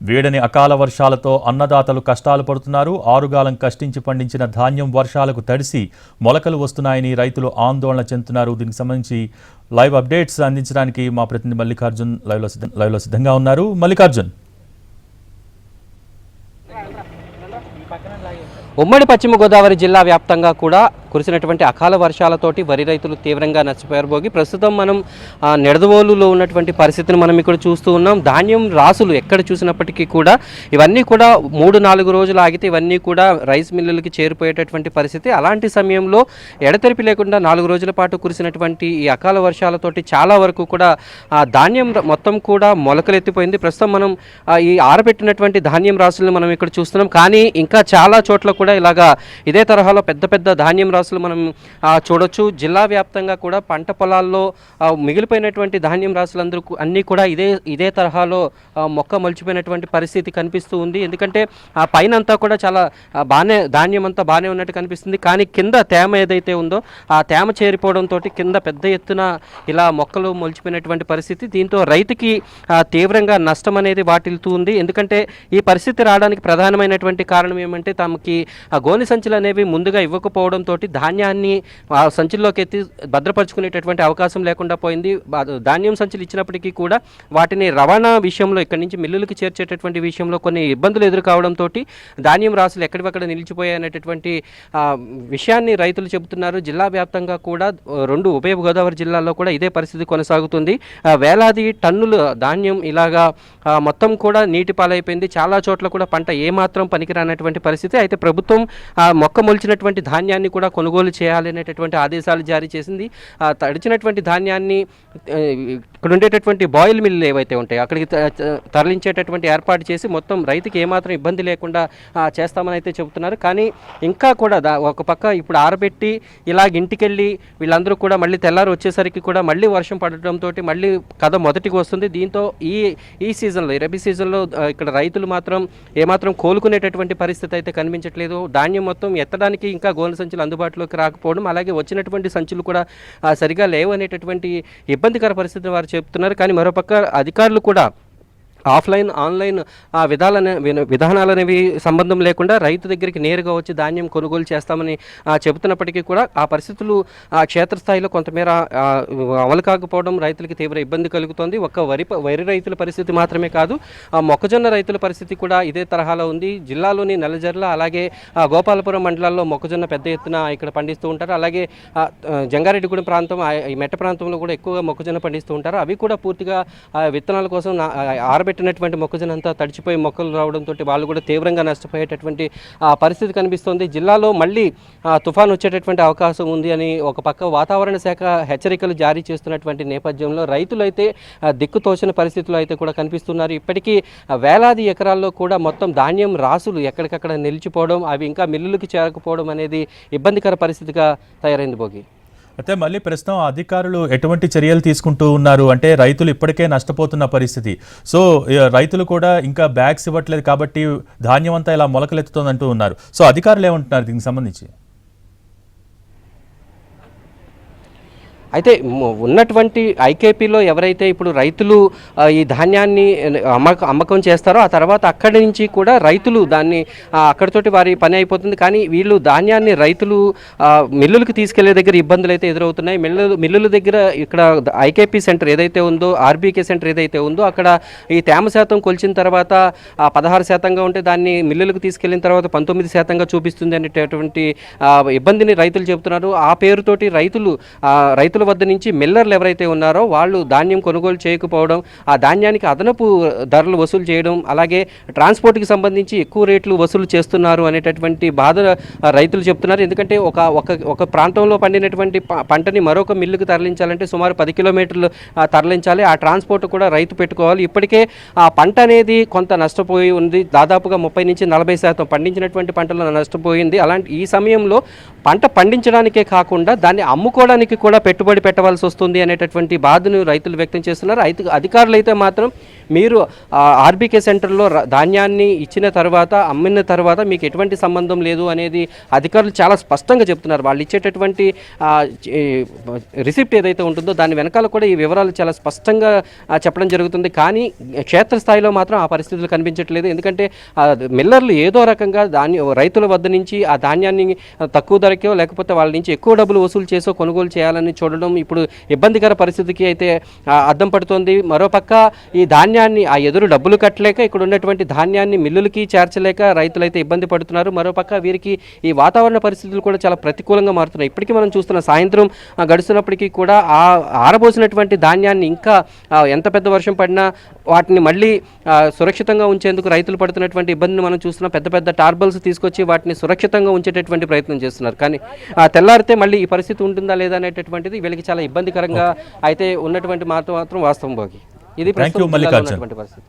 వేడని అకాల వర్షాలతో అన్నదాతలు కష్టాలు పడుతున్నారు. ఆరుగాలం కష్టించి పండించిన ధాన్యం వర్షాలకు తడిసి మొలకలు వస్తున్నాయని రైతులు ఆందోళన చెందుతున్నారు. దీనికి సంబంధించి లైవ్ అప్డేట్స్ అందించడానికి మా ప్రతినిధి మల్లికార్జున్ లైవ్లో సిద్ధంగా ఉన్నారు. మల్లికార్జున్, ఉమ్మడి పశ్చిమ గోదావరి జిల్లా వ్యాప్తంగా కూడా కురిసినటువంటి అకాల వర్షాలతోటి వరి రైతులు తీవ్రంగా నష్టపోయారు. భోగి ప్రస్తుతం మనం నిడదవోలులో ఉన్నటువంటి పరిస్థితిని మనం ఇక్కడ చూస్తూ ఉన్నాం. ధాన్యం రాసులు ఎక్కడ చూసినప్పటికీ కూడా ఇవన్నీ కూడా 3-4 రోజులు ఆగితే ఇవన్నీ కూడా రైస్ మిల్లులకి చేరిపోయేటటువంటి పరిస్థితి. అలాంటి సమయంలో ఎడతెరిపి లేకుండా 4 రోజుల పాటు కురిసినటువంటి ఈ అకాల వర్షాలతోటి చాలా వరకు కూడా ధాన్యం మొత్తం కూడా మొలకలెత్తిపోయింది. ప్రస్తుతం మనం ఈ ఆరబెట్టినటువంటి ధాన్యం రాసులను మనం ఇక్కడ చూస్తున్నాం. కానీ ఇంకా చాలా చోట్ల కూడా ఇలాగా ఇదే తరహాలో పెద్ద పెద్ద ధాన్యం రాసులు మనం చూడొచ్చు. జిల్లా వ్యాప్తంగా కూడా పంట పొలాల్లో మిగిలిపోయినటువంటి ధాన్యం రాసులందరూ అన్నీ కూడా ఇదే తరహాలో మొక్క మొలిచిపోయినటువంటి పరిస్థితి కనిపిస్తూ ఉంది. ఎందుకంటే ఆ పైన అంతా కూడా చాలా బాగానే ధాన్యం అంతా బాగానే ఉన్నట్టు కనిపిస్తుంది. కానీ కింద తేమ ఏదైతే ఉందో ఆ తేమ చేరిపోవడంతో కింద పెద్ద ఎత్తున ఇలా మొక్కలు మొలిచిపోయినటువంటి పరిస్థితి. దీంతో రైతుకి తీవ్రంగా నష్టం అనేది వాటిల్తూ ఉంది. ఎందుకంటే ఈ పరిస్థితి రావడానికి ప్రధానమైనటువంటి కారణం ఏమంటే తమకి గోనె సంచులు అనేవి ముందుగా ఇవ్వకపోవడంతో ధాన్యాన్ని సంచుల్లోకి ఎత్తి భద్రపరుచుకునేటటువంటి అవకాశం లేకుండా పోయింది. ధాన్యం సంచులు ఇచ్చినప్పటికీ కూడా వాటిని రవాణా విషయంలో ఇక్కడి నుంచి మిల్లులకి చేర్చేటటువంటి విషయంలో కొన్ని ఇబ్బందులు ఎదుర్కోవడంతో ధాన్యం రాసులు ఎక్కడివక్కడ నిలిచిపోయాయనేటటువంటి విషయాన్ని రైతులు చెబుతున్నారు. జిల్లా వ్యాప్తంగా కూడా 2 ఉభయ గోదావరి జిల్లాల్లో కూడా ఇదే పరిస్థితి కొనసాగుతుంది. వేలాది టన్నుల ధాన్యం ఇలాగా మొత్తం కూడా నీటి పాలైపోయింది. చాలా చోట్ల కూడా పంట ఏమాత్రం పనికిరానటువంటి పరిస్థితి. అయితే ప్రభుత్వం మొక్క మొలిచినటువంటి ధాన్యాన్ని కూడా కొనుగోలు చేయాలనేటటువంటి ఆదేశాలు జారీ చేసింది. తడిచినటువంటి ధాన్యాన్ని ఇక్కడ ఉండేటటువంటి బాయిల్ మిల్లు ఏవైతే ఉంటాయో అక్కడికి తరలించేటటువంటి ఏర్పాటు చేసి మొత్తం రైతుకి ఏమాత్రం ఇబ్బంది లేకుండా చేస్తామని అయితే చెబుతున్నారు. కానీ ఇంకా కూడా ఒక పక్క ఇప్పుడు ఆరబెట్టి ఇలాగ ఇంటికెళ్ళి వీళ్ళందరూ కూడా మళ్ళీ తెల్లారు వచ్చేసరికి కూడా మళ్ళీ వర్షం పడటంతో మళ్ళీ కథ మొదటికి వస్తుంది. దీంతో ఈ సీజన్లో ఈ రబీ సీజన్లో ఇక్కడ రైతులు మాత్రం ఏమాత్రం కోలుకునేటటువంటి పరిస్థితి అయితే కనిపించట్లేదు. ధాన్యం మొత్తం ఎత్తడానికి ఇంకా గోనె సంచులు అందుబాటులోకి రాకపోవడం, అలాగే వచ్చినటువంటి సంచులు కూడా సరిగా లేవు అనేటటువంటి ఇబ్బందికర పరిస్థితిని వారు చెప్తున్నారు. కానీ మరోపక్క అధికారులు కూడా ఆఫ్లైన్ ఆన్లైన్ విధానాలనేవి సంబంధం లేకుండా రైతు దగ్గరికి నేరుగా వచ్చి ధాన్యం కొనుగోలు చేస్తామని చెబుతున్నప్పటికీ కూడా ఆ పరిస్థితులు క్షేత్రస్థాయిలో కొంతమేర అమలు కాకపోవడం రైతులకి తీవ్ర ఇబ్బంది కలుగుతోంది. ఒక్క వరి రైతుల పరిస్థితి మాత్రమే కాదు, మొక్కజొన్న రైతుల పరిస్థితి కూడా ఇదే తరహాలో ఉంది. జిల్లాలోని నల్లజర్ల అలాగే గోపాలపురం మండలాల్లో మొక్కజొన్న పెద్ద ఎత్తున ఇక్కడ పండిస్తూ ఉంటారు. అలాగే జంగారెడ్డిగూడెం ప్రాంతం ఈ మెట్ట ప్రాంతంలో కూడా ఎక్కువగా మొక్కజొన్న పండిస్తూ ఉంటారు. అవి కూడా పూర్తిగా విత్తనాల కోసం ఆరబెట్టినటువంటి మొక్కజొన్న అంతా తడిచిపోయి మొక్కలు రావడంతో వాళ్ళు కూడా తీవ్రంగా నష్టపోయేటటువంటి పరిస్థితి కనిపిస్తోంది. జిల్లాలో మళ్ళీ తుఫాను వచ్చేటటువంటి అవకాశం ఉంది అని ఒక పక్క వాతావరణ శాఖ హెచ్చరికలు జారీ చేస్తున్నటువంటి నేపథ్యంలో రైతులైతే దిక్కుతోచిన పరిస్థితులు అయితే కూడా కనిపిస్తున్నారు. ఇప్పటికీ వేలాది ఎకరాల్లో కూడా మొత్తం ధాన్యం రాసులు ఎక్కడికక్కడ నిలిచిపోవడం, అవి ఇంకా మిల్లులకి చేరకపోవడం అనేది ఇబ్బందికర పరిస్థితిగా తయారైంది. భోగి, అయితే మళ్ళీ ప్రస్తుతం అధికారులు ఎటువంటి చర్యలు తీసుకుంటూ ఉన్నారు అంటే రైతులు ఇప్పటికే నష్టపోతున్న పరిస్థితి. సో రైతులు కూడా ఇంకా బ్యాగ్స్ ఇవ్వట్లేదు కాబట్టి ధాన్యం అంతా ఇలా మొలకలెత్తుతోందంటూ ఉన్నారు. సో అధికారులు ఏమంటున్నారు దీనికి సంబంధించి? అయితే ఉన్నటువంటి ఐకేపీలో ఎవరైతే ఇప్పుడు రైతులు ఈ ధాన్యాన్ని అమ్మకం చేస్తారో ఆ తర్వాత అక్కడి నుంచి కూడా రైతులు దాన్ని అక్కడితోటి వారి పని అయిపోతుంది. కానీ వీళ్ళు ధాన్యాన్ని రైతులు మిల్లులకు తీసుకెళ్లే దగ్గర ఇబ్బందులు అయితే ఎదురవుతున్నాయి. మిల్లుల దగ్గర ఇక్కడ ఐకేపీ సెంటర్ ఏదైతే ఉందో, ఆర్బీకే సెంటర్ ఏదైతే ఉందో అక్కడ ఈ తేమ శాతం కొలిచిన తర్వాత 16% ఉంటే దాన్ని మిల్లులకు తీసుకెళ్లిన తర్వాత 19% చూపిస్తుంది అనేటటువంటి ఇబ్బందిని రైతులు చెబుతున్నారు. ఆ పేరుతోటి రైతుల వద్ద నుంచి మిల్లర్లు ఎవరైతే ఉన్నారో వాళ్ళు ధాన్యం కొనుగోలు చేయకపోవడం, ఆ ధాన్యానికి అదనపు ధరలు వసూలు చేయడం, అలాగే ట్రాన్స్పోర్ట్కి సంబంధించి ఎక్కువ రేట్లు వసూలు చేస్తున్నారు అనేటటువంటి బాధ రైతులు చెప్తున్నారు. ఎందుకంటే ఒక ప్రాంతంలో పండినటువంటి పంటని మరొక మిల్లుకు తరలించాలంటే సుమారు 10 కిలోమీటర్లు తరలించాలి. ఆ ట్రాన్స్పోర్ట్ కూడా రైతు పెట్టుకోవాలి. ఇప్పటికే ఆ పంట అనేది కొంత నష్టపోయి ఉంది. దాదాపుగా 30-40% పండించినటువంటి పంటలో నష్టపోయింది. అలాంటి ఈ సమయంలో పంట పండించడానికే కాకుండా దాన్ని అమ్ముకోవడానికి కూడా పెట్టుబడి పెట్టుబడి పెట్టవలసి వస్తుంది అనేటటువంటి బాధను రైతులు వ్యక్తం చేస్తున్నారు. అధికారులు అయితే మాత్రం మీరు ఆర్బీకే సెంటర్లో ధాన్యాన్ని ఇచ్చిన తర్వాత అమ్మిన తర్వాత మీకు ఎటువంటి సంబంధం లేదు అనేది అధికారులు చాలా స్పష్టంగా చెప్తున్నారు. వాళ్ళు ఇచ్చేటటువంటి రిసిప్ట్ ఏదైతే ఉంటుందో దాని వెనకాల కూడా ఈ వివరాలు చాలా స్పష్టంగా చెప్పడం జరుగుతుంది. కానీ క్షేత్రస్థాయిలో మాత్రం ఆ పరిస్థితులు కనిపించట్లేదు. ఎందుకంటే మిల్లర్లు ఏదో రకంగా రైతుల వద్ద నుంచి ఆ ధాన్యాన్ని తక్కువ ధరకో లేకపోతే వాళ్ళ నుంచి ఎక్కువ డబ్బులు వసూలు చేసో కొనుగోలు చేయాలని చూడడం ఇప్పుడు ఇబ్బందికర పరిస్థితికి అయితే అద్దం పడుతోంది. మరోపక్క ఈ ధాన్యాన్ని ఆ ఎదురు డబ్బులు కట్టలేక ఇక్కడ ఉన్నటువంటి ధాన్యాన్ని మిల్లులకి చేర్చలేక రైతులైతే ఇబ్బంది పడుతున్నారు. మరోపక్క వీరికి ఈ వాతావరణ పరిస్థితులు కూడా చాలా ప్రతికూలంగా మారుతున్నాయి. ఇప్పటికీ మనం చూస్తున్న సాయంత్రం గడుస్తున్నప్పటికీ కూడా ఆ ఆరబోసినటువంటి ధాన్యాన్ని ఇంకా ఎంత పెద్ద వర్షం పడినా వాటిని మళ్ళీ సురక్షితంగా ఉంచేందుకు రైతులు పడుతున్నటువంటి ఇబ్బందిని మనం చూస్తున్నాం. పెద్ద పెద్ద టార్బల్స్ తీసుకొచ్చి వాటిని సురక్షితంగా ఉంచేటటువంటి ప్రయత్నం చేస్తున్నారు. కానీ తెల్లారితే మళ్ళీ ఈ పరిస్థితి ఉంటుందా లేదా అనేటటువంటిది వీళ్ళకి చాలా ఇబ్బందికరంగా అయితే ఉన్నటువంటి మాట మాత్రం వాస్తవం భోగి. ఇది ప్రస్తుతం జిల్లాలో ఉన్నటువంటి పరిస్థితి.